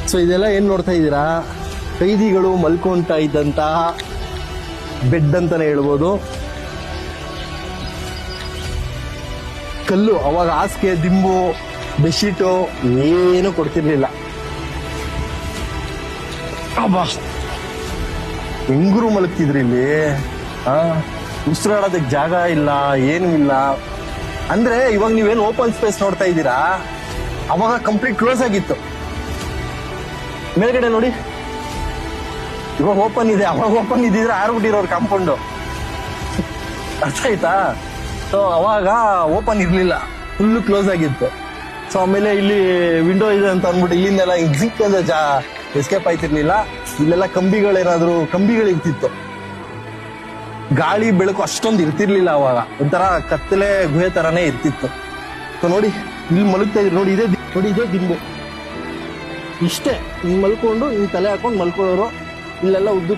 So ಇದೆಲ್ಲ ಏನ್ ನೋಡ್ತಾ ಇದ್ದೀರಾ, ಕೈದಿಗಳು ಮಲ್ಕೊಂತ ಇದ್ದಂತಹ ಬೆಡ್ ಅಂತಾನೆ ಹೇಳ್ಬೋದು. ಕಲ್ಲು, ಅವಾಗ ಹಾಸಿಗೆ, ದಿಂಬು, ಬೆಡ್ಶೀಟು ಏನು ಕೊಡ್ತಿರ್ಲಿಲ್ಲ. ಅಬ್ಬಾ, ಹೆಂಗರು ಮಲಗ್ತಿದ್ರಿ ಇಲ್ಲಿ. ಉಸಿರಾಡೋದಕ್ಕೆ ಜಾಗ ಇಲ್ಲ, ಏನೂ ಇಲ್ಲ. ಅಂದ್ರೆ ಇವಾಗ ನೀವೇನು ಓಪನ್ ಸ್ಪೇಸ್ ನೋಡ್ತಾ ಇದ್ದೀರಾ, ಅವಾಗ ಕಂಪ್ಲೀಟ್ ಕ್ಲೋಸ್ ಆಗಿತ್ತು. ಮೇಲ್ಗಡೆ ನೋಡಿ, ಇವಾಗ ಓಪನ್ ಇದೆ, ಅವಾಗ ಓಪನ್ ಇದ್ದಿದ್ರೆ ಆರ್ಬಿಟ್ಟಿರೋರು ಕಾಂಪೌಂಡು. ಅರ್ಥ ಆಯ್ತಾ? ಸೊ ಅವಾಗ ಓಪನ್ ಇರ್ಲಿಲ್ಲ, ಫುಲ್ ಕ್ಲೋಸ್ ಆಗಿತ್ತು. ಸೊ ಆಮೇಲೆ ಇಲ್ಲಿ ವಿಂಡೋ ಇದೆ ಅಂತ ಅಂದ್ಬಿಟ್ಟು ಇಲ್ಲಿಂದೆಲ್ಲ ಎಕ್ಸಿಟ್ ಎಸ್ಕೇಪ್ ಆಯ್ತಿರ್ಲಿಲ್ಲ. ಇಲ್ಲೆಲ್ಲ ಕಂಬಿಗಳಿರ್ತಿತ್ತು. ಗಾಳಿ ಬೆಳಕು ಅಷ್ಟೊಂದು ಇರ್ತಿರ್ಲಿಲ್ಲ ಅವಾಗ, ಒಂಥರ ಕತ್ತಲೆ ಗುಹೆ ತರಾನೇ ಇರ್ತಿತ್ತು. ಸೊ ನೋಡಿ, ಇಲ್ಲಿ ಮಲಗ್ತಾ ಇದ್ರು ನೋಡಿ, ಇದೇ ದಿಂಬು. ಇಷ್ಟೇ, ಹಿಂಗ್ ಮಲ್ಕೊಂಡು ಹಿಂಗ್ ತಲೆ ಹಾಕೊಂಡು ಮಲ್ಕೊಳ್ಳೋರು. ಇಲ್ಲೆಲ್ಲ ಉದ್ದು